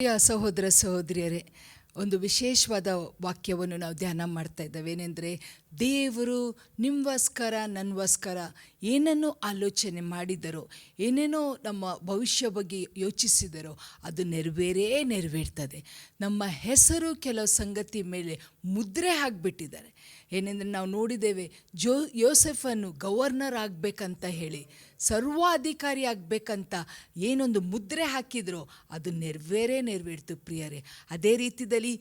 ಪ್ರಿಯ ಸಹೋದರ ಸಹೋದರಿಯರೇ, ಒಂದು ವಿಶೇಷವಾದ ವಾಕ್ಯವನ್ನು ನಾವು ಧ್ಯಾನ ಮಾಡ್ತಾ ಇದ್ದೇವೆ. ಏನೆಂದರೆ, ದೇವರು ನಿಮಗೋಸ್ಕರ ನನಗೋಸ್ಕರ ಏನನ್ನು ಆಲೋಚನೆ ಮಾಡಿದರೋ, ಏನೇನೋ ನಮ್ಮ ಭವಿಷ್ಯ ಬಗ್ಗೆ ಯೋಚಿಸಿದರೋ ಅದು ನೆರವೇರ್ತದೆ. ನಮ್ಮ ಹೆಸರು ಕೆಲವು ಸಂಗತಿ ಮೇಲೆ ಮುದ್ರೆ ಹಾಕಿಬಿಟ್ಟಿದ್ದಾರೆ. ಏನೆಂದರೆ, ನಾವು ನೋಡಿದ್ದೇವೆ, ಯೋಸೆಫನ್ನು ಗವರ್ನರ್ ಆಗಬೇಕಂತ ಹೇಳಿ, ಸರ್ವಾಧಿಕಾರಿ ಆಗಬೇಕಂತ ಏನೊಂದು ಮುದ್ರೆ ಹಾಕಿದ್ರೋ ಅದು ನೆರವೇರ್ತು ಪ್ರಿಯರೇ. ಅದೇ ರೀತಿಯಲ್ಲಿ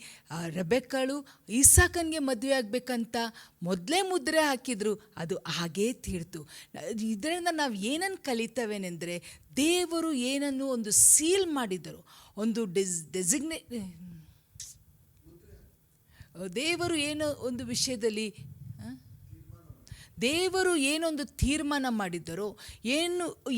ರೆಬೆಕ್ಕಳು ಇಸಾಕನಿಗೆ ಮದುವೆ ಆಗಬೇಕಂತ ಮೊದಲೇ ಮುದ್ರೆ ಹಾಕಿದ್ರು, ಅದು ಹಾಗೇ ತೀರ್ತು. ಇದರಿಂದ ನಾವು ಏನನ್ನು ಕಲಿತವೇನೆಂದರೆ, ದೇವರು ಏನನ್ನು ಒಂದು ಸೀಲ್ ಮಾಡಿದರು, ಒಂದು ದೇವರು ಏನೋ ಒಂದು ವಿಷಯದಲ್ಲಿ ದೇವರು ಏನೊಂದು ತೀರ್ಮಾನ ಮಾಡಿದರೋ,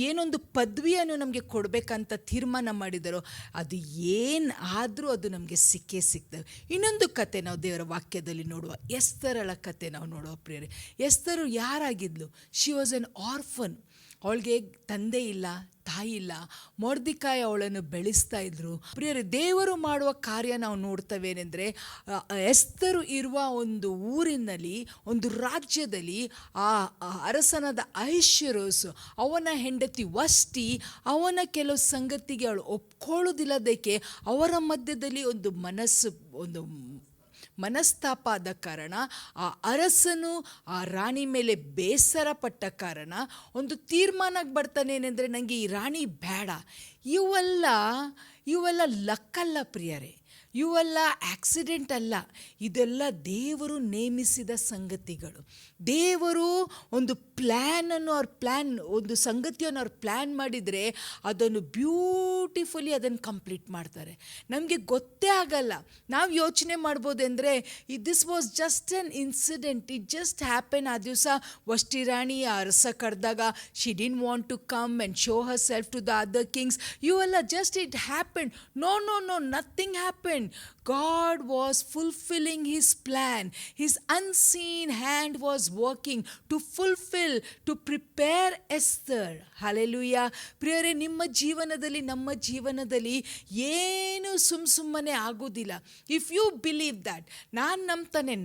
ಏನೊಂದು ಪದವಿಯನ್ನು ನಮಗೆ ಕೊಡಬೇಕಂತ ತೀರ್ಮಾನ ಮಾಡಿದರೋ, ಅದು ಏನಾದರೂ ಅದು ನಮಗೆ ಸಿಗ್ತದೆ. ಇನ್ನೊಂದು ಕತೆ ನಾವು ದೇವರ ವಾಕ್ಯದಲ್ಲಿ ನೋಡುವ, ಎಸ್ತರಳ ಕತೆ ನಾವು ನೋಡುವ ಪ್ರಿಯರೇ. ಎಸ್ತರು ಯಾರಾಗಿದ್ಲು? She was an orphan. ಅವಳಿಗೆ ತಂದೆ ಇಲ್ಲ, ತಾಯಿ ಇಲ್ಲ. ಮೊರ್ದೆಕೈ ಅವಳನ್ನು ಬೆಳೆಸ್ತಾ ಇದ್ರು. ಪ್ರಿಯರೇ, ದೇವರು ಮಾಡುವ ಕಾರ್ಯ ನಾವು ನೋಡ್ತವೇನೆಂದರೆ, ಎಸ್ತರು ಇರುವ ಒಂದು ಊರಿನಲ್ಲಿ, ಒಂದು ರಾಜ್ಯದಲ್ಲಿ ಆ ಅರಸನಾದ ಅಹಷ್ವೇರೋಷ್ ಅವನ ಹೆಂಡತಿ ವಷ್ಟಿ, ಅವನ ಕೆಲವು ಸಂಗತಿಗೆ ಅವಳು ಒಪ್ಕೊಳ್ಳೋದಿಲ್ಲದಕ್ಕೆ ಅವರ ಮಧ್ಯದಲ್ಲಿ ಒಂದು ಮನಸ್ತಾಪ ಆದ ಕಾರಣ, ಆ ಅರಸನು ಆ ರಾಣಿ ಮೇಲೆ ಬೇಸರ ಪಟ್ಟ ಕಾರಣ ಒಂದು ತೀರ್ಮಾನಕ್ಕೆ ಬರ್ತಾನೆ. ಏನೆಂದರೆ, ನನಗೆ ಈ ರಾಣಿ ಬೇಡ. ಇವೆಲ್ಲ ಲಕ್ಕಲ್ಲ ಪ್ರಿಯರೇ, ಇವೆಲ್ಲ ಆಕ್ಸಿಡೆಂಟ್ ಅಲ್ಲ. ಇದೆಲ್ಲ ದೇವರು ನೇಮಿಸಿದ ಸಂಗತಿಗಳು. ದೇವರು ಒಂದು ಒಂದು ಸಂಗತಿಯನ್ನು ಅವ್ರು ಪ್ಲ್ಯಾನ್ ಮಾಡಿದರೆ ಅದನ್ನು ಬ್ಯೂಟಿಫುಲಿ ಅದನ್ನು ಕಂಪ್ಲೀಟ್ ಮಾಡ್ತಾರೆ. ನಮಗೆ ಗೊತ್ತೇ ಆಗಲ್ಲ. ನಾವು ಯೋಚನೆ ಮಾಡ್ಬೋದೆಂದರೆ, this was just an incident, it just happen. ಆ ದಿವಸ ವಷ್ಟಿ ರಾಣಿ ಅರಸ ಕರೆದಾಗ she didn't want to come and show herself to the other kings. ಇವೆಲ್ಲ just it happen. No, nothing happened. God was fulfilling His plan. His unseen hand was working to fulfill, to prepare Esther. Hallelujah. ಪ್ರಿಯರೇ, ನಿಮ್ಮ ಜೀವನದಲ್ಲಿ, ನಮ್ಮ ಜೀವನದಲ್ಲಿ ಏನು ಸುಮ್ಮನೆ ಆಗೋದಿಲ್ಲ. If you believe that,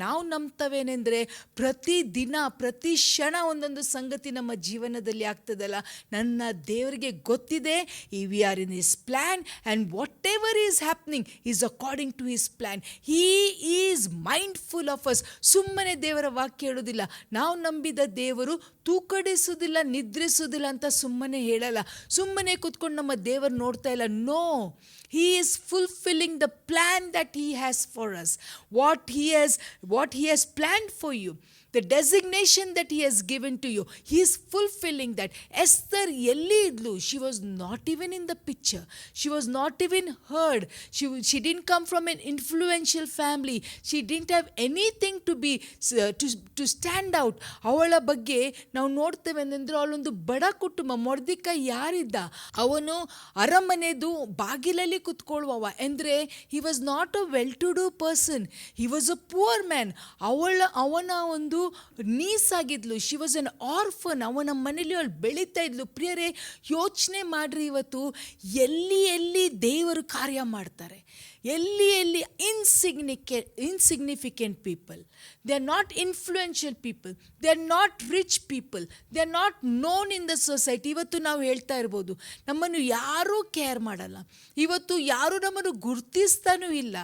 ನಾವು ನಂಬ್ತವೇನೆಂದರೆ, ಪ್ರತಿ ದಿನ ಪ್ರತಿ ಕ್ಷಣ ಒಂದೊಂದು ಸಂಗತಿ ನಮ್ಮ ಜೀವನದಲ್ಲಿ ಆಗ್ತದಲ್ಲ. ನನ್ನ ದೇವರಿಗೆ ಗೊತ್ತಿದೆ, we are in his plan and whatever is happening is according to his plan. He is mindful of us. ಸುಮ್ಮನೆ ದೇವರ ವಾಕ್ಯ ಹೇಳೋದಿಲ್ಲ. ನಾವು ನಂಬಿದ ದೇವರು ತೂಕಡಿಸೋದಿಲ್ಲ, ನಿದ್ರಿಸೋದಿಲ್ಲ ಅಂತ ಸುಮ್ಮನೆ ಹೇಳಲ್ಲ. ಸುಮ್ಮನೆ ಕೂತ್ಕೊಂಡು ನಮ್ಮ ದೇವರು ನೋಡ್ತಾ ಇಲ್ಲ. No, He is fulfilling the plan that He has for us. What He has planned for you, the designation that He has given to you, He is fulfilling that. Esther ಎಲ್ಲಿ ಇದ್ಲು? She was not even in the picture. She was not even heard. She didn't come from an influential family. She didn't have anything to stand out. ಅವಳ ಬಗ್ಗೆ ನಾವು ನೋಡ್ತೇವೆ ಅಂದರೆ, ಅವಳೊಂದು ಬಡ ಕುಟುಂಬ. ಮೊರ್ದೆಕೈ ಯಾರಿದ್ದ? ಅವನು ಅರಮನೆದು ಬಾಗಿಲಲ್ಲಿ ಕುತ್ಕೊಳ್ಳುವವ. ಅಂದರೆ he was not a well-to-do person. He was a poor man. ಅವನ ಒಂದು ನೀಸಾಗಿದ್ಲು. She was an orphan. ಅವನ ಮನೇಲಿ ಅವಳು ಬೆಳೀತಾ ಇದ್ಲು. ಪ್ರಿಯರೇ, ಯೋಚನೆ ಮಾಡ್ರಿ, ಇವತ್ತು ಎಲ್ಲಿ ದೇವರು ಕಾರ್ಯ ಮಾಡ್ತಾರೆ, ಎಲ್ಲಿ insignificant people, they are not influential people, they are not rich people, they are not non in the society. ಇವತ್ತು ನಾವು ಹೇಳ್ತಾ ಇರ್ಬೋದು, ನಮ್ಮನ್ನು ಯಾರೂ ಕೇರ್ ಮಾಡಲ್ಲ. ಇವತ್ತು ಯಾರೂ ನಮ್ಮನ್ನು ಗುರುತಿಸ್ತಾನೂ ಇಲ್ಲ,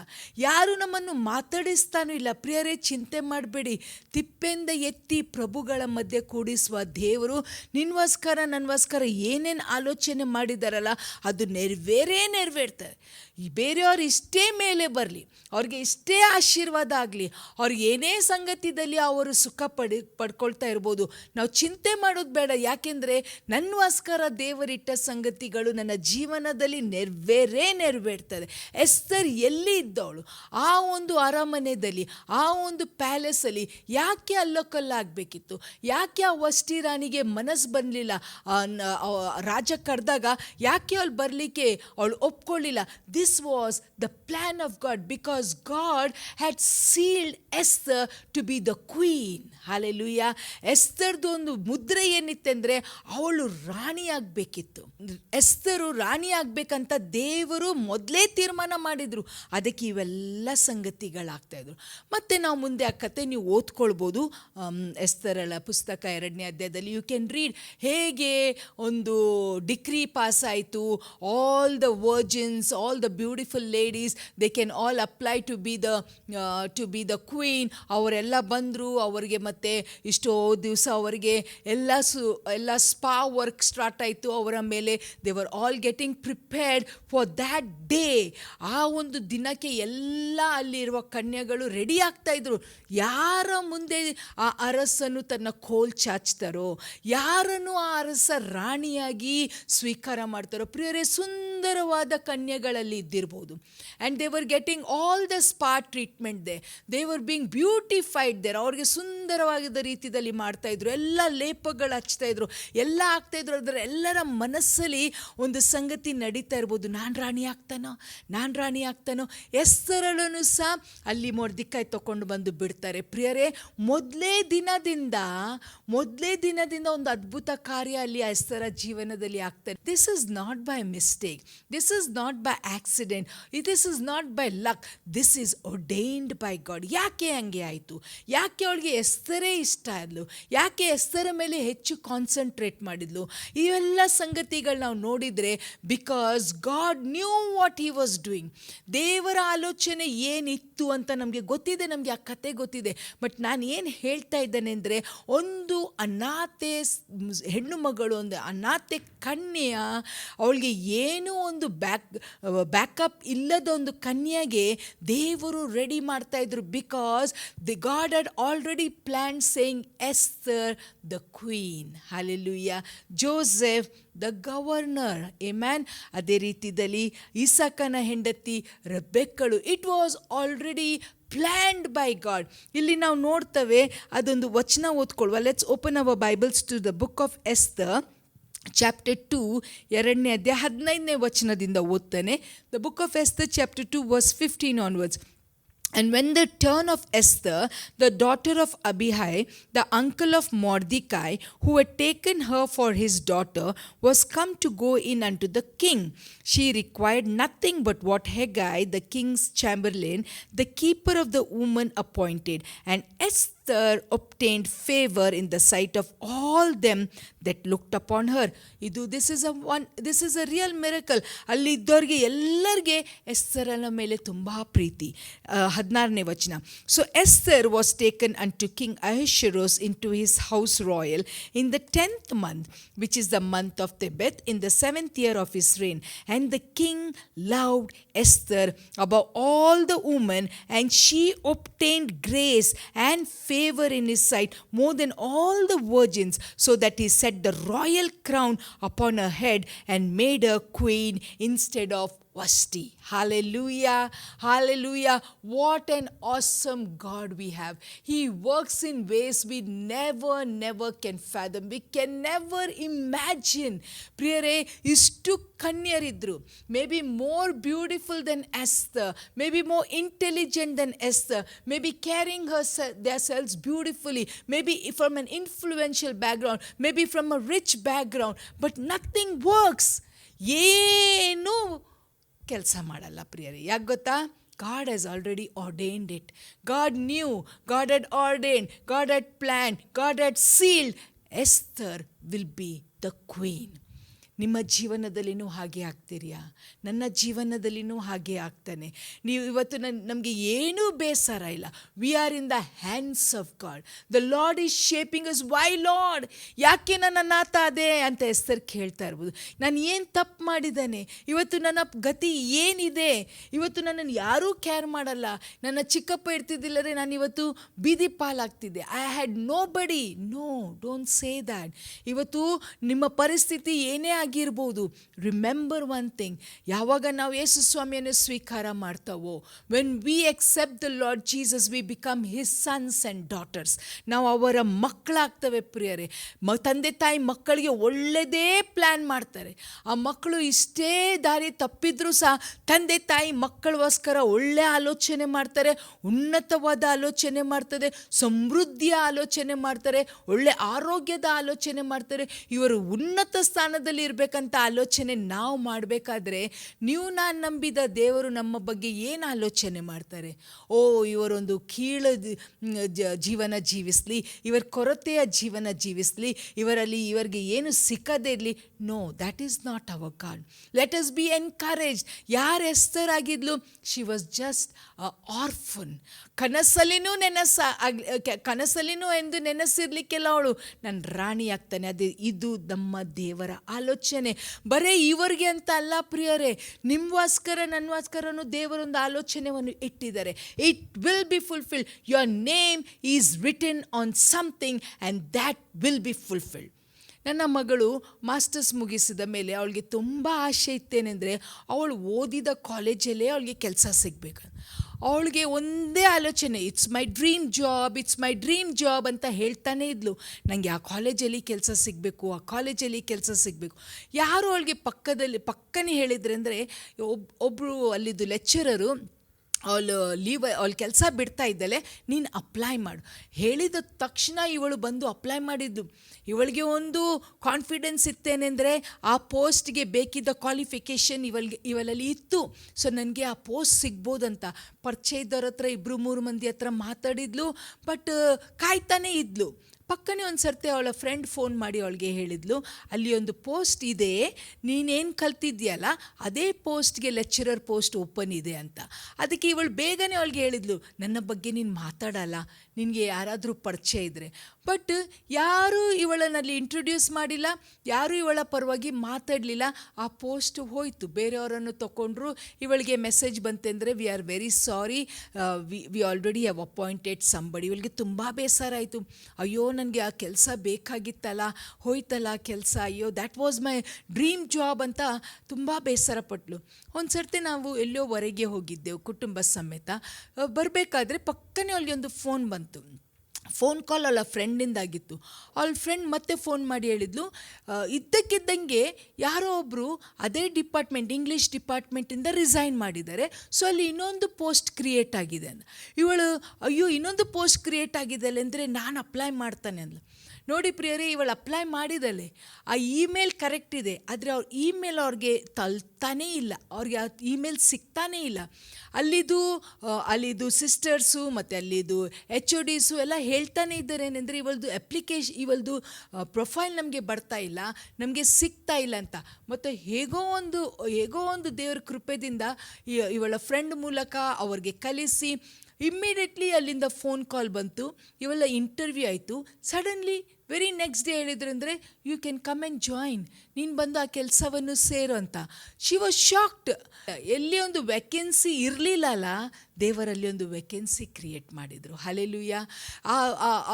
ಯಾರೂ ನಮ್ಮನ್ನು ಮಾತಾಡಿಸ್ತಾನೂ ಇಲ್ಲ. ಪ್ರಿಯರೇ, ಚಿಂತೆ ಮಾಡಬೇಡಿ. ತಿಪ್ಪೆಯಿಂದ ಎತ್ತಿ ಪ್ರಭುಗಳ ಮಧ್ಯೆ ಕೂಡಿಸುವ ದೇವರು ನಿನ್ಗೋಸ್ಕರ ನನಗೋಸ್ಕರ ಏನೇನು ಆಲೋಚನೆ ಮಾಡಿದಾರಲ್ಲ ಅದು ನೆರವೇರ್ತದೆ. ಬೇರೆಯವ್ರು ಇಷ್ಟೇ ಮೇಲೆ ಬರಲಿ, ಅವ್ರಿಗೆ ಇಷ್ಟೇ ಆಶೀರ್ವಾದ ಆಗಲಿ, ಅವ್ರಿಗೆ ಏನೇ ಸಂಗತಿದಲ್ಲಿ ಅವರು ಸುಖ ಪಡ್ಕೊಳ್ತಾ ಇರ್ಬೋದು, ನಾವು ಚಿಂತೆ ಮಾಡೋದು ಬೇಡ. ಯಾಕೆಂದರೆ ನನ್ನಗೋಸ್ಕರ ದೇವರಿಟ್ಟ ಸಂಗತಿಗಳು ನನ್ನ ಜೀವನದಲ್ಲಿ ನೆರವೇರ್ತದೆ. ಎಸ್ತರ್ ಎಲ್ಲಿ ಇದ್ದವಳು? ಆ ಒಂದು ಅರಮನೆಯಲ್ಲಿ, ಆ ಒಂದು ಪ್ಯಾಲೇಸಲ್ಲಿ ಯಾಕೆ ಅಲ್ಲೋಕಲ್ಲಾಗಬೇಕಿತ್ತು. ಯಾಕೆ ಆ ವಷ್ಟಿ ರಾಣಿಗೆ ಮನಸ್ಸು ಬಂದಲಿಲ್ಲ? ರಾಜ ಕರೆದಾಗ ಯಾಕೆ ಅವಳು ಬರಲಿಕ್ಕೆ ಅವಳು ಒಪ್ಕೊಳ್ಳಿಲ್ಲ? This was the plan of God, because God had sealed Esther to be the queen. Hallelujah. ಎಸ್ತರ್ದು ಒಂದು ಮುದ್ರೆ ಏನಿತ್ತೆಂದರೆ ಅವಳು ರಾಣಿ ಆಗಬೇಕಿತ್ತು. ಎಸ್ತರು ರಾಣಿ ಆಗಬೇಕಂತ ದೇವರು ಮೊದಲೇ ತೀರ್ಮಾನ ಮಾಡಿದರು. ಅದಕ್ಕೆ ಇವೆಲ್ಲ ಸಂಗತಿಗಳಾಗ್ತಾಯಿದ್ರು. ಮತ್ತು ನಾವು ಮುಂದೆ ಆ ಕತೆ ನೀವು ಓದ್ಕೊಳ್ಬೋದು. ಎಸ್ತರಳ ಪುಸ್ತಕ 2ನೇ ಅಧ್ಯಾಯದಲ್ಲಿ ಯು ಕ್ಯಾನ್ ರೀಡ್ ಹೇಗೆ ಒಂದು ಡಿಕ್ರಿ ಪಾಸ್ ಆಯಿತು. All the virgins, all the beautiful ladies, they can all apply to be the queen. ಅವರೆಲ್ಲ ಬಂದರು. ಅವರಿಗೆ ಮತ್ತೆ ಇಷ್ಟೋ ದಿವಸ ಅವರಿಗೆ ಎಲ್ಲ ಸ್ಪಾ ವರ್ಕ್ ಸ್ಟಾರ್ಟ್ ಆಯಿತು ಅವರ ಮೇಲೆ. They were all getting prepared for that day. ಆ ಒಂದು ದಿನಕ್ಕೆ ಎಲ್ಲ ಅಲ್ಲಿರುವ ಕನ್ಯೆಗಳು ರೆಡಿ ಆಗ್ತಾಯಿದ್ರು. ಯಾರ ಮುಂದೆ ಆ ಅರಸನು ತನ್ನ ಕೋಲ್ ಚಾಚ್ತಾರೋ, ಯಾರನ್ನು ಆ ಅರಸ ರಾಣಿಯಾಗಿ ಸ್ವೀಕಾರ ಮಾಡ್ತಾರೋ, ಪ್ರಿಯರೇ, ಸುಂದರವಾದ ಕನ್ಯೆಗಳಲ್ಲಿ ಇದ್ದಿರ್ಬೋದು. And they were getting all the spa treatment they were being beautified there. ಅವ್ರಿಗೆ ಸುಂದರವಾದ ರೀತಿಯಲ್ಲಿ ಮಾಡ್ತಾಯಿದ್ರು. ಎಲ್ಲ ಲೇಪಗಳು ಹಚ್ತಾಯಿದ್ರು, ಎಲ್ಲ ಆಗ್ತಾಯಿದ್ರು. ಅದರ ಎಲ್ಲರ ಮನಸ್ಸಲ್ಲಿ ಒಂದು ಸಂಗತಿ ನಡೀತಾ ಇರ್ಬೋದು, ನಾನು ರಾಣಿ ಆಗ್ತಾನೋ. ಎಸ್ತರಳನ್ನು ಸಹ ಅಲ್ಲಿ ಮೊರ್ದೆಕೈ ತಗೊಂಡು ಬಂದು ಬಿಡ್ತಾರೆ. ಪ್ರಿಯರೇ, ಮೊದಲೇ ದಿನದಿಂದ ಒಂದು ಅದ್ಭುತ ಕಾರ್ಯ ಅಲ್ಲಿ ಎಸ್ತರ ಜೀವನದಲ್ಲಿ ಆಗ್ತಾರೆ. This is not by mistake, this is not by accident, this is not by luck, this is ordained by god. ಯಾಕೆ ಹಂಗೆ ಆಯಿತು? ಯಾಕೆ ಅವಳಿಗೆ ಎಸ್ತರೇ ಇಷ್ಟ ಆದ್ಲು? ಯಾಕೆ ಎಸ್ತರ ಮೇಲೆ ಹೆಚ್ಚು ಕಾನ್ಸಂಟ್ರೇಟ್ ಮಾಡಿದ್ಲು? ಇವೆಲ್ಲ ಸಂಗತಿಗಳು ನಾವು ನೋಡಿದರೆ, because god new what he was doing. ದೇವರ ಆಲೋಚನೆ ಏನಿತ್ತು ಅಂತ ನಮಗೆ ಗೊತ್ತಿದೆ, ನಮಗೆ ಆ ಕತೆ ಗೊತ್ತಿದೆ. ಬಟ್ ನಾನು ಏನು ಹೇಳ್ತಾ ಇದ್ದೇನೆ ಅಂದರೆ, ಒಂದು ಅನಾಥೆ ಹೆಣ್ಣು ಮಗಳು, ಒಂದು ಅನಾಥೆ ಕನ್ಯೆಯ, ಅವಳಿಗೆ ಏನೂ ಒಂದು ಬ್ಯಾಕಪ್ ಇಲ್ಲದ ಒಂದು ಕನ್ಯೆಗೆ ದೇವರು ರೆಡಿ ಮಾಡ್ತಾಯಿದ್ರು. Because the God had already plan saying Esther the queen. Hallelujah. Joseph the governor. Amen. ಅದೇ ರೀತಿಯಲ್ಲಿ ಇಸಾಕನ ಹೆಂಡತಿ ರೆಬೆಕ್ಕಳು. It was already planned by God. ಇಲ್ಲಿ ನಾವು ನೋಡ್ತೇವೆ, ಅದೊಂದು ವಚನ ಓದ್ಕೊಳ್ಳುವ. Let's open our Bibles to the book of Esther chapter 2 2ನೇ ಅಧ್ಯಾಯ 15ನೇ ವಚನದಿಂದ ಓದ್ತಾನೆ. The book of Esther chapter 2 verse 15 onwards. And when the turn of Esther, the daughter of Abihai, the uncle of Mordecai, who had taken her for his daughter, was come to go in unto the king, she required nothing but what Hegai, the king's chamberlain, the keeper of the woman, appointed. And Esther obtained favor in the sight of all them that looked upon her. This is a real miracle. ಅಲ್ಲಿ ಇದ್ದವ್ರಿಗೆ ಎಲ್ಲರಿಗೆ ಎಸ್ತರನ ಮೇಲೆ ತುಂಬ ಪ್ರೀತಿ. 16ನೇ ವಚನ. So Esther was taken unto King Ahasuerus into his house royal in the 10th month, which is the month of Tebeth, in the 7th year of his reign. And the king loved Esther above all the women, and she obtained grace and favor in his sight more than all the virgins, so that he set the royal crown upon her head and made her queen instead of Vashti. Hallelujah. Hallelujah. What an awesome God we have. He works in ways we never can fathom. We can never imagine. ಪ್ರಿಯರೇ, ಇಷ್ಟು ಕನ್ಯರಿದ್ರು. Maybe more beautiful than Esther. Maybe more intelligent than Esther. Maybe carrying themselves beautifully. Maybe from an influential background. Maybe from a rich background. But nothing works. ಏನು ಕೆಲಸ ಮಾಡಲ್ಲ ಪ್ರಿಯರೇ. ಯಾಕೆ ಗೊತ್ತಾ? God has already ordained it. God knew, God had ordained, God had planned, God had sealed. Esther will be the queen. ನಿಮ್ಮ ಜೀವನದಲ್ಲಿನೂ ಹಾಗೆ ಆಗ್ತೀರಿಯಾ? ನನ್ನ ಜೀವನದಲ್ಲಿನೂ ಹಾಗೆ ಆಗ್ತಾನೆ. ನೀವು ಇವತ್ತು ನಮಗೆ ಏನೂ ಬೇಸರ ಇಲ್ಲ. We are in the hands of God. The Lord is shaping us. Why Lord, ಯಾಕೆ ನನ್ನ ಅನಾಥ ಅದೇ ಅಂತ ಎಸ್ತರ್ ಕೇಳ್ತಾ ಇರ್ಬೋದು. ನಾನು ಏನು ತಪ್ಪು ಮಾಡಿದ್ದಾನೆ? ಇವತ್ತು ನನ್ನ ಗತಿ ಏನಿದೆ? ಇವತ್ತು ನನ್ನನ್ನು ಯಾರೂ ಕೇರ್ ಮಾಡಲ್ಲ. ನನ್ನ ಚಿಕ್ಕಪ್ಪ ಇರ್ತಿದ್ದಿಲ್ಲರೆ ನಾನು ಇವತ್ತು ಬೀದಿ ಪಾಲಾಗ್ತಿದ್ದೆ. I had nobody. No, don't say that. ಇವತ್ತು ನಿಮ್ಮ ಪರಿಸ್ಥಿತಿ ಏನೇ ಆಗಿರ್ಬೋದು. ರಿಮೆಂಬರ್ ಒನ್ ಥಿಂಗ್, ಯಾವಾಗ ನಾವು ಯೇಸು ಸ್ವಾಮಿಯನ್ನು ಸ್ವೀಕಾರ ಮಾಡ್ತಾವೋ, when we accept the Lord Jesus, we become his sons and daughters. ನಾವು ಅವರ ಮಕ್ಕಳಾಗ್ತವೆ ಪ್ರಿಯರೇ. ತಂದೆ ತಾಯಿ ಮಕ್ಕಳಿಗೆ ಒಳ್ಳೆಯದೇ ಪ್ಲ್ಯಾನ್ ಮಾಡ್ತಾರೆ. ಆ ಮಕ್ಕಳು ಇಷ್ಟೇ ದಾರಿ ತಪ್ಪಿದ್ರೂ ಸಹ ತಂದೆ ತಾಯಿ ಮಕ್ಕಳಿಗೋಸ್ಕರ ಒಳ್ಳೆಯ ಆಲೋಚನೆ ಮಾಡ್ತಾರೆ, ಉನ್ನತವಾದ ಆಲೋಚನೆ ಮಾಡ್ತಾರೆ, ಸಮೃದ್ಧಿಯ ಆಲೋಚನೆ ಮಾಡ್ತಾರೆ, ಒಳ್ಳೆ ಆರೋಗ್ಯದ ಆಲೋಚನೆ ಮಾಡ್ತಾರೆ. ಇವರು ಉನ್ನತ ಸ್ಥಾನದಲ್ಲಿ ಇರಬೇಕಂತ ಆಲೋಚನೆ ನಾವು ಮಾಡಬೇಕಾದ್ರೆ, ನೀವು ನಾನು ನಂಬಿದ ದೇವರು ನಮ್ಮ ಬಗ್ಗೆ ಏನು ಆಲೋಚನೆ ಮಾಡ್ತಾರೆ? ಓ, ಇವರೊಂದು ಜೀವನ ಜೀವಿಸಲಿ, ಇವರ ಕೊರತೆಯ ಜೀವನ ಜೀವಿಸಲಿ, ಇವರಿಗೆ ಏನು ಸಿಕ್ಕದೇ ಇರಲಿ. No, that is not our God. Let us be encourage. ಯಾರು ಎಸ್ತರ್ ಆಗಿದ್ಲು? She was just orphan. ಕನಸಲ್ಲಿನೂ ಎಂದು ನೆನೆಸಿರ್ಲಿಕ್ಕೆಲ್ಲ ಅವಳು ನನ್ನ ರಾಣಿ ಆಗ್ತಾನೆ. ಇದು ನಮ್ಮ ದೇವರ ಆಲೋಚನೆ. ಬರೀ ಇವರಿಗೆ ಅಂತ ಅಲ್ಲ ಪ್ರಿಯರೇ, ನಿಮಗೋಸ್ಕರ ನನ್ಗೋಸ್ಕರನೂ ದೇವರೊಂದು ಆಲೋಚನೆಯನ್ನು ಇಟ್ಟಿದ್ದಾರೆ. It will be fulfilled. Your name is written on something and that will be fulfilled. ನನ್ನ ಮಗಳು ಮಾಸ್ಟರ್ಸ್ ಮುಗಿಸಿದ ಮೇಲೆ ಅವಳಿಗೆ ತುಂಬ ಆಸೆ ಇತ್ತೇನೆಂದರೆ, ಅವಳು ಓದಿದ ಕಾಲೇಜಲ್ಲೇ ಅವಳಿಗೆ ಕೆಲಸ ಸಿಗಬೇಕು. ಅವಳಿಗೆ ಒಂದೇ ಆಲೋಚನೆ, ಇಟ್ಸ್ ಮೈ ಡ್ರೀಮ್ ಜಾಬ್ ಅಂತ ಹೇಳ್ತಾನೇ ಇದ್ಲು. ನನಗೆ ಆ ಕಾಲೇಜಲ್ಲಿ ಕೆಲಸ ಸಿಗಬೇಕು. ಯಾರು ಅವಳಿಗೆ ಪಕ್ಕನೇ ಹೇಳಿದ್ರೆ ಅಂದರೆ, ಒಬ್ಬರು ಅಲ್ಲಿದ್ದು ಲೆಕ್ಚರರು, ಅವಳು ಕೆಲಸ ಬಿಡ್ತಾ ಇದ್ದಲೆ, ನೀನು ಅಪ್ಲೈ ಮಾಡು ಹೇಳಿದ ತಕ್ಷಣ ಇವಳು ಬಂದು ಅಪ್ಲೈ ಮಾಡಿದ್ದು. ಇವಳಿಗೆ ಒಂದು ಕಾನ್ಫಿಡೆನ್ಸ್ ಇತ್ತೇನೆಂದರೆ, ಆ ಪೋಸ್ಟ್ಗೆ ಬೇಕಿದ್ದ ಕ್ವಾಲಿಫಿಕೇಷನ್ ಇವಳಲ್ಲಿ ಇತ್ತು. ಸೊ ನನಗೆ ಆ ಪೋಸ್ಟ್ ಸಿಗ್ಬೋದಂತ ಪರಿಚಯ ಇದ್ದವ್ರ ಹತ್ರ 2-3 ಮಂದಿ ಹತ್ರ ಮಾತಾಡಿದ್ಲು. ಬಟ್ ಕಾಯ್ತಾನೇ ಇದ್ಲು. ಪಕ್ಕನೇ ಒಂದು ಸರ್ತಿ ಅವಳ ಫ್ರೆಂಡ್ ಫೋನ್ ಮಾಡಿ ಅವಳಿಗೆ ಹೇಳಿದ್ಲು, ಅಲ್ಲಿ ಒಂದು ಪೋಸ್ಟ್ ಇದೆ, ನೀನೇನು ಕಲ್ತಿದ್ಯಲ್ಲ ಅದೇ ಪೋಸ್ಟ್ಗೆ ಲೆಕ್ಚರರ್ ಪೋಸ್ಟ್ ಓಪನ್ ಇದೆ ಅಂತ. ಅದಕ್ಕೆ ಇವಳು ಬೇಗನೆ ಅವಳಿಗೆ ಹೇಳಿದ್ಲು, ನನ್ನ ಬಗ್ಗೆ ನೀನು ಮಾತಾಡಲ್ಲ, ನಿನಗೆ ಯಾರಾದರೂ ಪರಿಚಯ ಇದ್ದರೆ. ಬಟ್ ಯಾರೂ ಇವಳನ್ನಲ್ಲಿ ಇಂಟ್ರೊಡ್ಯೂಸ್ ಮಾಡಿಲ್ಲ, ಯಾರೂ ಇವಳ ಪರವಾಗಿ ಮಾತಾಡಲಿಲ್ಲ. ಆ ಪೋಸ್ಟ್ ಹೋಯಿತು, ಬೇರೆಯವರನ್ನು ತಗೊಂಡ್ರು. ಇವಳಿಗೆ ಮೆಸೇಜ್ ಬಂತೆಂದರೆ, we are very sorry, we already have appointed somebody. ಇವಳಿಗೆ ತುಂಬ ಬೇಸರ ಆಯಿತು. ಅಯ್ಯೋ, ನನಗೆ ಆ ಕೆಲಸ ಬೇಕಾಗಿತ್ತಲ್ಲ, ಹೋಯ್ತಲ್ಲ ಕೆಲಸ, ಅಯ್ಯೋ that was my dream job ಅಂತ ತುಂಬ ಬೇಸರಪಟ್ಲು. ಒಂದು ಸರ್ತಿ ನಾವು ಎಲ್ಲೋ ಹೊರಗೆ ಹೋಗಿದ್ದೆವು ಕುಟುಂಬ ಸಮೇತ. ಬರಬೇಕಾದ್ರೆ ಪಕ್ಕನೇ ಅವಳಿಗೆ ಒಂದು ಫೋನ್ ಬಂತು. ಫೋನ್ ಕಾಲ್ ಅವಳ ಫ್ರೆಂಡಿಂದಾಗಿತ್ತು. ಅವಳ ಫ್ರೆಂಡ್ ಮತ್ತೆ ಫೋನ್ ಮಾಡಿ ಹೇಳಿದ್ಲು, ಇದ್ದಕ್ಕಿದ್ದಂಗೆ ಯಾರೋ ಒಬ್ಬರು ಅದೇ ಇಂಗ್ಲೀಷ್ ಡಿಪಾರ್ಟ್ಮೆಂಟಿಂದ ರಿಸೈನ್ ಮಾಡಿದ್ದಾರೆ, ಸೊ ಅಲ್ಲಿ ಇನ್ನೊಂದು ಪೋಸ್ಟ್ ಕ್ರಿಯೇಟ್ ಆಗಿದೆ ಅಂತ. ಇವಳು, ಅಯ್ಯೋ ಇನ್ನೊಂದು ಪೋಸ್ಟ್ ಕ್ರಿಯೇಟ್ ಆಗಿದೆ ಅಂದರೆ ನಾನು ಅಪ್ಲೈ ಮಾಡ್ತಾನೆ ಅಂದ್ಲು. ನೋಡಿ ಪ್ರಿಯರೇ, ಇವಳು ಅಪ್ಲೈ ಮಾಡಿದಲೆ, ಆ ಇಮೇಲ್ ಕರೆಕ್ಟ್ ಇದೆ, ಆದರೆ ಅವ್ರ ಇಮೇಲ್ ಅವ್ರಿಗೆ ತಲುಪ್ತಾನೇ ಇಲ್ಲ, ಅವ್ರಿಗೆ ಆ ಇಮೇಲ್ ಸಿಗ್ತಾನೇ ಇಲ್ಲ. ಅಲ್ಲಿದು ಸಿಸ್ಟರ್ಸು ಮತ್ತು ಅಲ್ಲಿದು HODಸು ಎಲ್ಲ ಹೇಳ್ತಾನೆ ಇದ್ದಾರೆ ಏನಂದರೆ, ಇವಳದು ಪ್ರೊಫೈಲ್ ನಮಗೆ ಬರ್ತಾ ಇಲ್ಲ, ನಮಗೆ ಸಿಗ್ತಾ ಇಲ್ಲ ಅಂತ. ಮತ್ತು ಹೇಗೋ ಒಂದು ದೇವರ ಕೃಪೆಯಿಂದ ಇವಳ ಫ್ರೆಂಡ್ ಮೂಲಕ ಅವ್ರಿಗೆ ಕಲಿಸಿ ಇಮ್ಮಿಡಿಯೇಟ್ಲಿ ಅಲ್ಲಿಂದ ಫೋನ್ ಕಾಲ್ ಬಂತು. ಇವೆಲ್ಲ ಇಂಟರ್ವ್ಯೂ ಆಯಿತು. ಸಡನ್ಲಿ ವೆರಿ ನೆಕ್ಸ್ಟ್ ಡೇ ಹೇಳಿದ್ರು ಅಂದರೆ, you can come and join, ನೀನು ಬಂದು ಆ ಕೆಲಸವನ್ನು ಸೇರು ಅಂತ. She was shocked. ಎಲ್ಲಿ ಒಂದು ವೆಕೆನ್ಸಿ ಇರಲಿಲ್ಲಲ್ಲ, ದೇವರಲ್ಲಿ ಒಂದು ವೆಕೆನ್ಸಿ ಕ್ರಿಯೇಟ್ ಮಾಡಿದರು. ಹಲ್ಲೆಲೂಯಾ.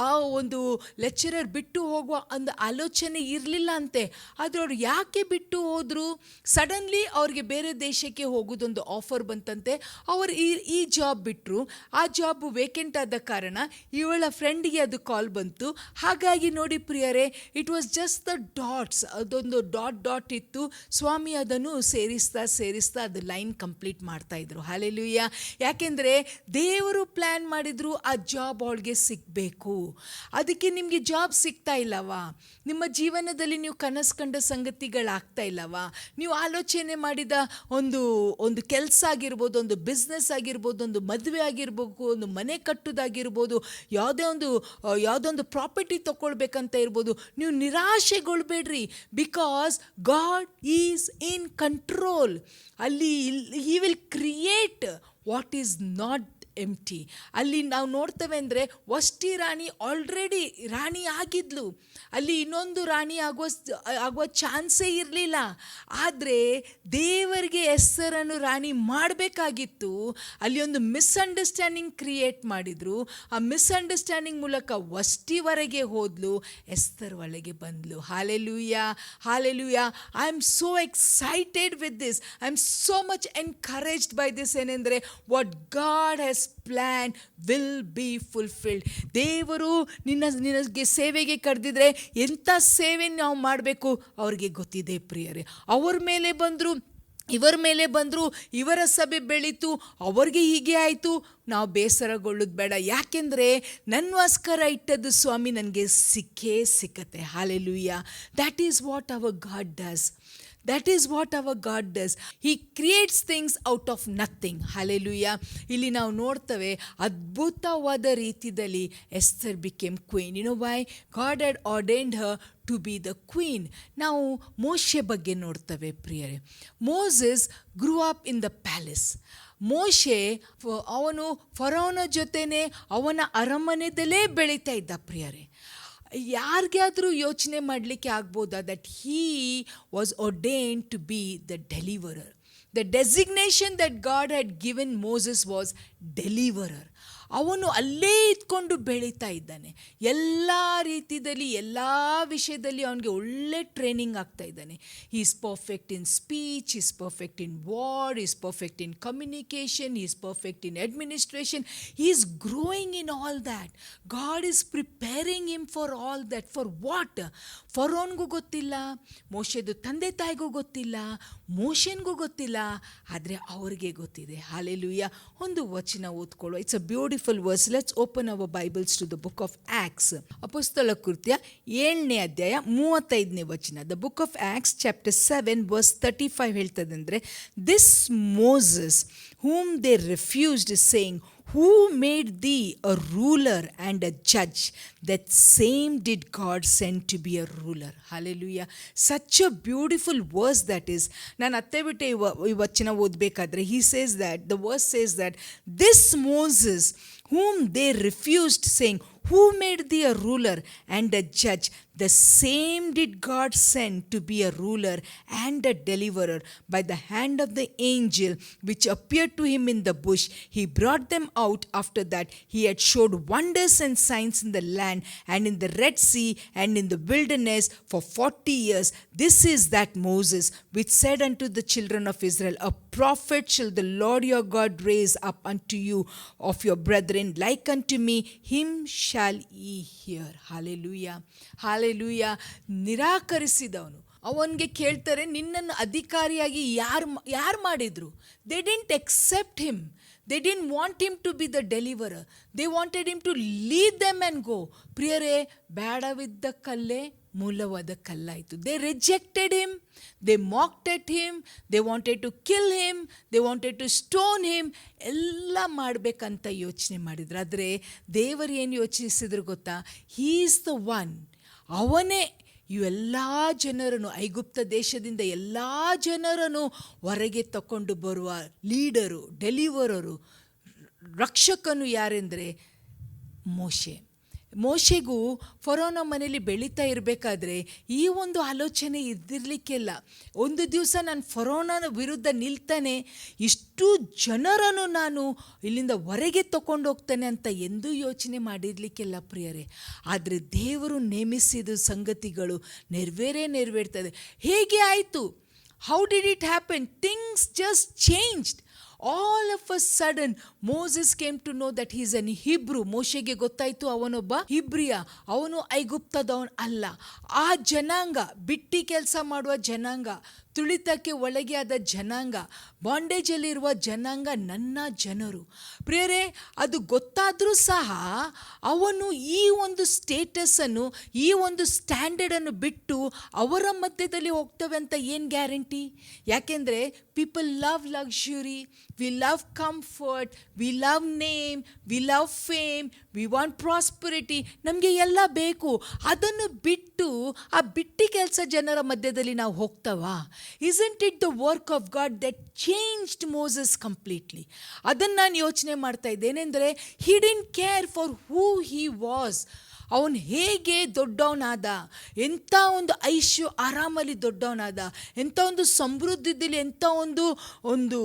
ಆ ಒಂದು ಲೆಕ್ಚರರ್ ಬಿಟ್ಟು ಹೋಗುವ ಒಂದು ಆಲೋಚನೆ ಇರಲಿಲ್ಲ ಅಂತೆ. ಆದರೆ ಅವ್ರು ಯಾಕೆ ಬಿಟ್ಟು ಹೋದರು? ಸಡನ್ಲಿ ಅವ್ರಿಗೆ ಬೇರೆ ದೇಶಕ್ಕೆ ಹೋಗೋದೊಂದು ಆಫರ್ ಬಂತಂತೆ. ಅವರು ಈ ಜಾಬ್ ಬಿಟ್ಟರು. ಆ ಜಾಬ್ ವೇಕೆಂಟ್ ಆದ ಕಾರಣ ಇವಳ ಫ್ರೆಂಡಿಗೆ ಅದು ಕಾಲ್ ಬಂತು. ಹಾಗಾಗಿ ನೋಡಿ ಪ್ರಿಯರೇ, it was just the dots, ಅದೊಂದು ಡಾಟ್ ಇತ್ತು. ಸ್ವಾಮಿ ಅದನ್ನು ಸೇರಿಸ್ತಾ ಅದು ಲೈನ್ ಕಂಪ್ಲೀಟ್ ಮಾಡ್ತಾಯಿದ್ರು. ಹಲ್ಲೆಲೂಯಾ. ಯಾಕೆಂದರೆ ದೇವರು ಪ್ಲ್ಯಾನ್ ಮಾಡಿದ್ರು ಆ ಜಾಬ್ ಅವಳಿಗೆ ಸಿಗಬೇಕು. ಅದಕ್ಕೆ ನಿಮಗೆ ಜಾಬ್ ಸಿಗ್ತಾ ಇಲ್ಲವಾ? ನಿಮ್ಮ ಜೀವನದಲ್ಲಿ ನೀವು ಕನಸು ಕಂಡ ಸಂಗತಿಗಳಾಗ್ತಾ ಇಲ್ಲವಾ? ನೀವು ಆಲೋಚನೆ ಮಾಡಿದ ಒಂದು ಕೆಲಸ ಆಗಿರ್ಬೋದು, ಒಂದು ಬಿಸ್ನೆಸ್ ಆಗಿರ್ಬೋದು, ಒಂದು ಮದುವೆ ಆಗಿರ್ಬೋದು, ಒಂದು ಮನೆ ಕಟ್ಟೋದಾಗಿರ್ಬೋದು, ಯಾವುದೋ ಒಂದು ಪ್ರಾಪರ್ಟಿ ತಗೊಳ್ಬೇಕಂತ ಇರ್ಬೋದು, ನೀವು ನಿರಾಶೆಗೊಳ್ಬೇಡ್ರಿ. Because God is in control. ಅಲ್ಲಿ he will create what is not empty. ಅಲ್ಲಿ ನಾವು ನೋಡ್ತೇವೆ ಅಂದರೆ ವಷ್ಟಿ ರಾಣಿ ಆಲ್ರೆಡಿ ರಾಣಿ ಆಗಿದ್ಲು, ಅಲ್ಲಿ ಇನ್ನೊಂದು ರಾಣಿ ಆಗುವ ಚಾನ್ಸೇ ಇರಲಿಲ್ಲ. ಆದರೆ ದೇವರಿಗೆ ಎಸ್ತರನ್ನು ರಾಣಿ ಮಾಡಬೇಕಾಗಿತ್ತು. ಅಲ್ಲಿ ಒಂದು ಮಿಸ್ಅಂಡರ್ಸ್ಟ್ಯಾಂಡಿಂಗ್ ಕ್ರಿಯೇಟ್ ಮಾಡಿದರು. ಆ ಮಿಸ್ಅಂಡರ್ಸ್ಟ್ಯಾಂಡಿಂಗ್ ಮೂಲಕ ವಷ್ಟಿವರೆಗೆ ಹೋದ್ಲು, ಎಸ್ತರ್ ಒಳಗೆ ಬಂದ್ಲು. Hallelujah, hallelujah. I am so excited with this. I am so much encouraged by this. ಏನೆಂದರೆ what God has plan will be fulfilled. ದೇವರು ನಿನಗೆ ಸೇವೆಗೆ ಕರೆದಿದ್ರೆ ಎಂಥ ಸೇವೆ ನಾವು ಮಾಡಬೇಕು ಅವ್ರಿಗೆ ಗೊತ್ತಿದೆ ಪ್ರಿಯರೇ. ಅವ್ರ ಮೇಲೆ ಬಂದರು, ಇವರ ಮೇಲೆ ಬಂದರು, ಇವರ ಸಭೆ ಬೆಳೀತು, ಅವ್ರಿಗೆ ಹೀಗೆ ಆಯಿತು, ನಾವು ಬೇಸರಗೊಳ್ಳೋದು ಬೇಡ. ಯಾಕೆಂದರೆ ನನ್ನಗೋಸ್ಕರ ಇಟ್ಟದ್ದು ಸ್ವಾಮಿ ನನಗೆ ಸಿಕ್ಕೇ ಸಿಕ್ಕತ್ತೆ. Hallelujah. That is what our God does. That is what our God does. He creates things out of nothing. Hallelujah. ಇಲ್ಲಿ ನಾವು ನೋಡ್ತೇವೆ ಅದ್ಭುತವಾದ ರೀತಿಯಲ್ಲಿ Esther became queen. You know why? God had ordained her to be the queen. ನಾವು ಮೋಶೆ ಬಗ್ಗೆ ನೋಡ್ತೇವೆ ಪ್ರಿಯರೇ. Moses grew up in the palace. ಮೋಶೆ ಅವನು ಫರೋನ ಜೊತೆನೆ ಅವನ ಅರಮನೆದಲ್ಲೇ ಬೆಳೀತಾ ಇದ್ದ ಪ್ರಿಯರೇ. ಯಾರಿಗಾದರೂ ಯೋಚನೆ ಮಾಡಲಿಕ್ಕೆ ಆಗ್ಬೋದಾ that he was ordained to be the deliverer. The designation that God had given Moses was deliverer. ಅವನು ಅಲ್ಲೇ ಇದ್ಕೊಂಡು ಬೆಳೀತಾ ಇದ್ದಾನೆ. ಎಲ್ಲ ರೀತಿಯಲ್ಲಿ ಎಲ್ಲ ವಿಷಯದಲ್ಲಿ ಅವನಿಗೆ ಒಳ್ಳೆ ಟ್ರೈನಿಂಗ್ ಆಗ್ತಾ ಇದ್ದಾನೆ. He is perfect in speech, is perfect in word, is perfect in communication, is perfect in administration. He is growing in all that. God is preparing him for all that. For what? ಫರೋನ್ಗೂ ಗೊತ್ತಿಲ್ಲ, ಮೋಶೆದು ತಂದೆ ತಾಯಿಗೂ ಗೊತ್ತಿಲ್ಲ, ಮೋಶೆನ್ಗೂ ಗೊತ್ತಿಲ್ಲ, ಆದರೆ ಅವ್ರಿಗೆ ಗೊತ್ತಿದೆ. ಹಾಲೆಲೂಯಾ. ಒಂದು ವಚನ ಓದ್ಕೊಳ್ಳೋ. It's a beautiful verse. Let's open our Bibles to the book of Acts. ಅಪೊಸ್ತಲ ಕೃತ್ಯ 7ನೇ ಅಧ್ಯಾಯ 35ನೇ ವಚನ. The book of Acts chapter 7 verse 35 ಹೇಳ್ತದೆ ಅಂದರೆ, this Moses whom they refused, saying, who made thee a ruler and a judge? That same did God send to be a ruler. Hallelujah. Such a beautiful verse that is. ನಾನು ಅತ್ತೆ ಬಿಟ್ಟೆ ಈ ವಚನ ಓದಬೇಕಾದ್ರೆ he says that, the verse says that this Moses whom they refused, saying, who made thee a ruler and a judge? The same did God send to be a ruler and a deliverer by the hand of the angel which appeared to him in the bush. He brought them out after that he had showed wonders and signs in the land and in the Red Sea and in the wilderness for 40 years. This is that Moses which said unto the children of Israel, a prophet shall the Lord your God raise up unto you of your brethren like unto me, him shall ye hear. Hallelujah. Hallelujah. ನಿರಾಕರಿಸಿದವನು. ಅವನಿಗೆ ಕೇಳ್ತಾರೆ, ನಿನ್ನನ್ನು ಅಧಿಕಾರಿಯಾಗಿ ಯಾರು ಮಾಡಿದ್ರು? They didn't accept him. They didn't want him to be the deliverer. They wanted him to lead them and go. ಪ್ರಿಯರೇ, ಬೇಡವಿದ್ದ ಕಲ್ಲೇ ಮೂಲವಾದ ಕಲ್ಲಾಯಿತು. They rejected him. They mocked at him. They wanted to kill him. They wanted to stone him. ಎಲ್ಲ ಮಾಡಬೇಕಂತ ಯೋಚನೆ ಮಾಡಿದ್ರು. ಆದರೆ ದೇವರು ಏನು ಯೋಚಿಸಿದ್ರು ಗೊತ್ತಾ? He is the one. ಅವನೇ ಇವೆಲ್ಲ ಜನರನ್ನು, ಐಗುಪ್ತ ದೇಶದಿಂದ ಎಲ್ಲ ಜನರನ್ನು ಹೊರಗೆ ತಗೊಂಡು ಬರುವ ಲೀಡರು, ಡೆಲಿವರರು, ರಕ್ಷಕನು ಯಾರೆಂದರೆ ಮೋಶೆ. ಮೋಶೆಗೂ ಫರೋನ ಮನೆಯಲ್ಲಿ ಬೆಳೀತಾ ಇರಬೇಕಾದ್ರೆ ಈ ಒಂದು ಆಲೋಚನೆ ಇದ್ದಿರಲಿಕ್ಕಿಲ್ಲ. ಒಂದು ದಿವಸ ನಾನು ಫರೋನನ ವಿರುದ್ಧ ನಿಲ್ತಾನೆ, ಇಷ್ಟು ಜನರನ್ನು ನಾನು ಇಲ್ಲಿಂದ ಹೊರಗೆ ತಗೊಂಡು ಹೋಗ್ತಾನೆ ಅಂತ ಎಂದೂ ಯೋಚನೆ ಮಾಡಿರಲಿಕ್ಕಿಲ್ಲ ಪ್ರಿಯರೇ. ಆದರೆ ದೇವರು ನೇಮಿಸಿದ ಸಂಗತಿಗಳು ನೆರವೇರ್ತದೆ. ಹೇಗೆ ಆಯಿತು? How did it happen? Things just changed. All of a sudden Moses came to know that he is an Hebrew. ಮೋಶೆಗೆ ಗೊತ್ತಾಯಿತು ಅವನೊಬ್ಬ ಹಿಬ್ರಿಯ, ಅವನು ಐಗುಪ್ತದವನು ಅಲ್ಲ. ಆ ಜನಾಂಗ, ಬಿಟ್ಟಿ ಕೆಲಸ ಮಾಡುವ ಜನಾಂಗ, ತುಳಿತಕ್ಕೆ ಒಳಗೆ ಆದ ಜನಾಂಗ, ಬಾಂಡೇಜಲ್ಲಿರುವ ಜನಾಂಗ ನನ್ನ ಜನರು. ಪ್ರಿಯರೇ, ಅದು ಗೊತ್ತಾದರೂ ಸಹ ಅವನು ಈ ಒಂದು ಸ್ಟೇಟಸನ್ನು, ಈ ಒಂದು ಸ್ಟ್ಯಾಂಡರ್ಡನ್ನು ಬಿಟ್ಟು ಅವರ ಮಧ್ಯದಲ್ಲಿ ಹೋಗ್ತವೆ ಅಂತ ಏನು ಗ್ಯಾರಂಟಿ? ಯಾಕೆಂದರೆ people love luxury, we love comfort, we love name, we love fame, we want prosperity. ನಮಗೆ ಎಲ್ಲ ಬೇಕು. ಅದನ್ನು ಬಿಟ್ಟು ಆ ಬಿಟ್ಟಿ ಕೆಲಸ ಜನರ ಮಧ್ಯದಲ್ಲಿ ನಾವು ಹೋಗ್ತವಾ? Isn't it the work of God that changed Moses completely? ಅದನ್ನು ನಾನು ಯೋಚನೆ ಮಾಡ್ತಾ ಇದ್ದೇನೆಂದರೆ, he didn't care for who he was. ಅವನು ಹೇಗೆ ದೊಡ್ಡವನಾದ, ಎಂಥ ಒಂದು ಆರಾಮಲ್ಲಿ ದೊಡ್ಡವನಾದ, ಎಂಥ ಒಂದು ಸಮೃದ್ಧಿಯಲ್ಲಿ, ಎಂಥ ಒಂದು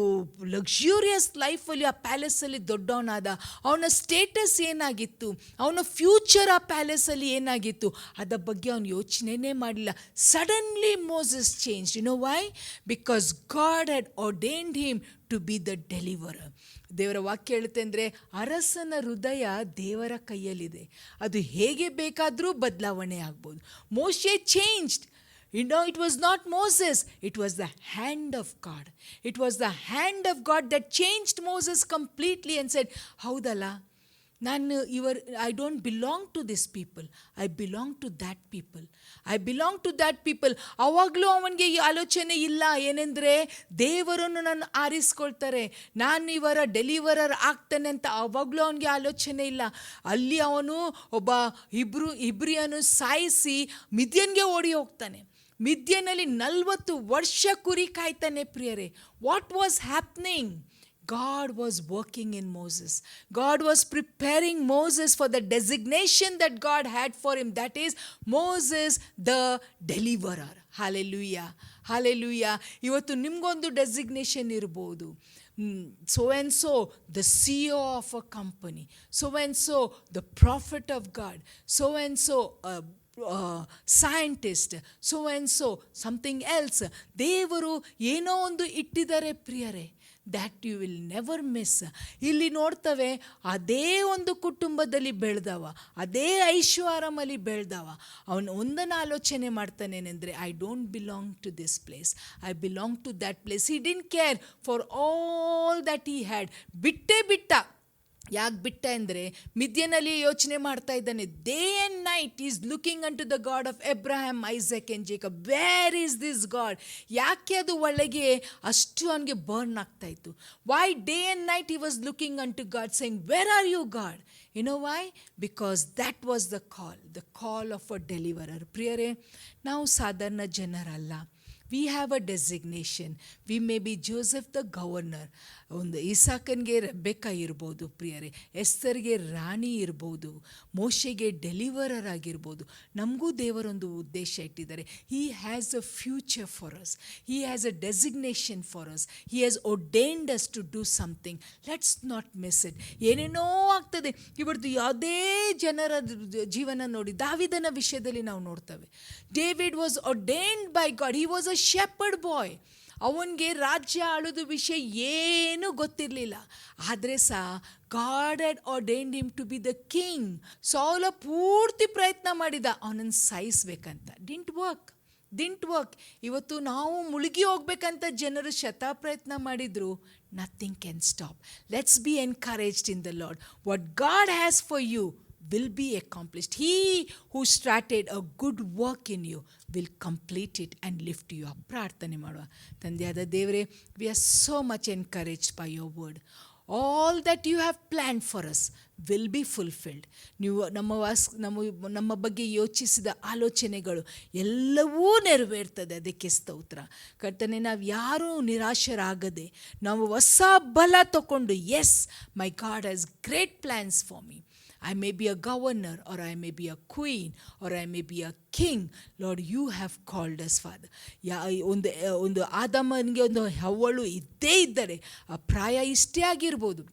ಲಕ್ಸುರಿಯಸ್ ಲೈಫಲ್ಲಿ ಆ ಪ್ಯಾಲೇಸಲ್ಲಿ ದೊಡ್ಡವನಾದ. ಅವನ ಸ್ಟೇಟಸ್ ಏನಾಗಿತ್ತು, ಅವನ ಫ್ಯೂಚರ್ ಆ ಪ್ಯಾಲೇಸಲ್ಲಿ ಏನಾಗಿತ್ತು, ಅದರ ಬಗ್ಗೆ ಅವನು ಯೋಚನೆನೇ ಮಾಡಲಿಲ್ಲ. Suddenly Moses change. You know why? Because God had ordained him to be the deliverer. ದೇವರ ವಾಕ್ಯ ಹೇಳುತ್ತೆ ಅಂದರೆ, ಅರಸನ ಹೃದಯ ದೇವರ ಕೈಯಲ್ಲಿದೆ, ಅದು ಹೇಗೆ ಬೇಕಾದರೂ ಬದಲಾವಣೆ ಆಗ್ಬೋದು. ಮೋಶೆ changed. It was not Moses, it was the hand of God. It was the hand of God that changed Moses completely and said, ಹೌದಲ್ಲ, I don't belong to this people, I belong to that people. I belong to that people. ಅವಾಗಲೂ ಅವನಿಗೆ ಈ ಆಲೋಚನೆ ಇಲ್ಲ, ಏನೆಂದರೆ ದೇವರನ್ನು ನಾನು ಆರಿಸ್ಕೊಳ್ತಾರೆ, ನಾನು ಇವರ ಡೆಲಿವರರ್ ಆಗ್ತಾನೆ ಅಂತ ಅವಾಗಲೂ ಅವನಿಗೆ ಆಲೋಚನೆ ಇಲ್ಲ. ಅಲ್ಲಿ ಅವನು ಒಬ್ಬ ಇಬ್ರಿಯನು ಸಾಯಿಸಿ ಮಿದ್ಯನ್ಗೆ ಓಡಿ ಹೋಗ್ತಾನೆ. ಮಿದ್ಯನಲ್ಲಿ 40 ವರ್ಷ ಕುರಿ ಕಾಯ್ತಾನೆ. ಪ್ರಿಯರೇ, what was happening? God was working in Moses. God was preparing Moses for the designation that God had for him. That is, Moses the deliverer. Hallelujah. Hallelujah. ಇವತ್ತು ನಿಮಗೊಂದು ಡೆಸಿಗ್ನೇಷನ್ ಇರ್ಬೋದು. So and so, the CEO of a company. So and so, the prophet of God. So and so, scientist. So and so, something else. ದೇವರು ಏನೋ ಒಂದು ಇಟ್ಟಿದ್ದಾರೆ ಪ್ರಿಯರೇ, that you will never miss. ಇಲ್ಲಿ ನೋಡ್ತವೆ, ಅದೇ ಒಂದು ಕುಟುಂಬದಲ್ಲಿ ಬೆಳೆದವ, ಅದೇ ಐಶ್ವರ್ಯಮಲ್ಲಿ ಬೆಳೆದವ, ಅವನು ಒಂದನ್ನು ಆಲೋಚನೆ ಮಾಡ್ತಾನೇನೆಂದರೆ, I don't belong to this place, I belong to that place. He didn't care for all that he had. ಬಿಟ್ಟ. ಯಾಕೆ ಬಿಟ್ಟ ಅಂದರೆ, ಮಿದ್ಯನಲ್ಲಿ ಯೋಚನೆ ಮಾಡ್ತಾ ಇದ್ದಾನೆ. Day and night is looking on to the God of Abraham, Isaac and Jacob. Where is this God? ಯಾಕೆ ಅದು ಒಳಗೆ ಅಷ್ಟು ಅವನಿಗೆ ಬರ್ನ್ ಆಗ್ತಾ ಇತ್ತು? Why day and night he was looking on to God, saying, where are you God? You know why? Because that was the call of a deliverer. ಪ್ರಿಯರೇ, ನಾವು ಸಾಧಾರಣ ಜನರಲ್ಲ. We have a designation. We may be Joseph the governor. ಒಂದು ಇಸಾಕನ್ಗೆ ರೆಬೆಕ್ಕ ಇರ್ಬೋದು ಪ್ರಿಯರೇ, ಎಸ್ತರ್ಗೆ ರಾಣಿ ಇರ್ಬೋದು, ಮೋಶೆಗೆ ಡೆಲಿವರರ್ ಆಗಿರ್ಬೋದು. ನಮಗೂ ದೇವರೊಂದು ಉದ್ದೇಶ ಇಟ್ಟಿದ್ದಾರೆ. He has a future for us. He has a designation for us. He has ordained us to do something. Let's not miss it. ಏನೇನೋ ಆಗ್ತದೆ ಇವತ್ತು. ಯಾವುದೇ ಜನರ ಜೀವನ ನೋಡಿ, ದಾವಿದನ ವಿಷಯದಲ್ಲಿ ನಾವು ನೋಡ್ತೇವೆ. David was ordained by God. He was a shepherd boy. ಅವನಿಗೆ ರಾಜ್ಯ ಆಳೋದು ವಿಷಯ ಏನೂ ಗೊತ್ತಿರಲಿಲ್ಲ. ಆದರೆ ಸಹ God had ordained him to be the king. Saul ಪೂರ್ತಿ ಪ್ರಯತ್ನ ಮಾಡಿದ ಅವನನ್ನು ಸಾಯಿಸ್ಬೇಕಂತ. Didn't work. ಇವತ್ತು ನಾವು ಮುಳುಗಿ ಹೋಗ್ಬೇಕಂತ ಜನರು ಪ್ರಯತ್ನ ಮಾಡಿದ್ರು. Nothing can stop. Let's be encouraged in the Lord. What God has for you will be accomplished. He who started a good work in you will complete it and lift you up. ಪ್ರಾರ್ಥನೆ ಮಾಡುವ. ತಂದೆಯಾದ ದೇವರೇ, we are so much encouraged by your word. All that you have planned for us will be fulfilled. ನೀವು ನಮ್ಮ ಬಗ್ಗೆ ಯೋಚಿಸಿದ ಆಲೋಚನೆಗಳು ಎಲ್ಲವೂ ನೆರವೇರ್ತದೆ. ಅದಕ್ಕೆ ಸ್ತೋತ್ರ ಕರ್ತನೆ. ನಾವು ಯಾರೂ ನಿರಾಶರಾಗದೆ, ನಾವು ಹೊಸ ಬಲ ತಗೊಂಡು, yes, my God has great plans for me. I may be a governor, or I may be a queen, or I may be a king. Lord, you have called us, Father. ಒಂದು ಆದಾಮನಿಗೆ ಒಂದು ಹವ್ವಳು ಇದ್ದೇ ಇದ್ದರೆ, ಆ ಪ್ರಾಯ ಇಷ್ಟೇ ಆಗಿರ್ಬೋದು,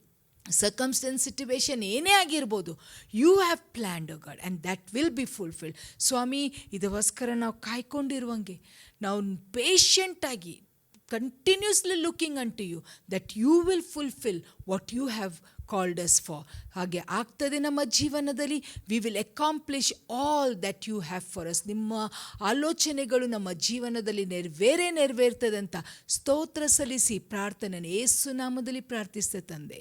circumstances situation ಏನೇ ಆಗಿರ್ಬೋದು, you have planned a God and that will be fulfilled. ಸ್ವಾಮಿ, ಇದಕ್ಕೋಸ್ಕರ ನಾವು ಕಾಯ್ಕೊಂಡಿರುವಂಗೆ, ನಾವು ಪೇಷಂಟಾಗಿ continuously looking unto you that you will fulfill what you have called us for. ಹಾಗೆ ಆಗ್ತದೆ ನಮ್ಮ ಜೀವನದಲ್ಲಿ. we will accomplish all that you have for us. ನಿಮ್ಮ ಆಲೋಚನೆಗಳು ನಮ್ಮ ಜೀವನದಲ್ಲಿ ನೆರವೇರ್ತದೆ ಅಂತ ಸ್ತೋತ್ರ ಸಲ್ಲಿಸಿ ಪ್ರಾರ್ಥನೆ ಯೇಸು ನಾಮದಲ್ಲಿ ಪ್ರಾರ್ಥಿಸುತ್ತೆ ತಂದೆ.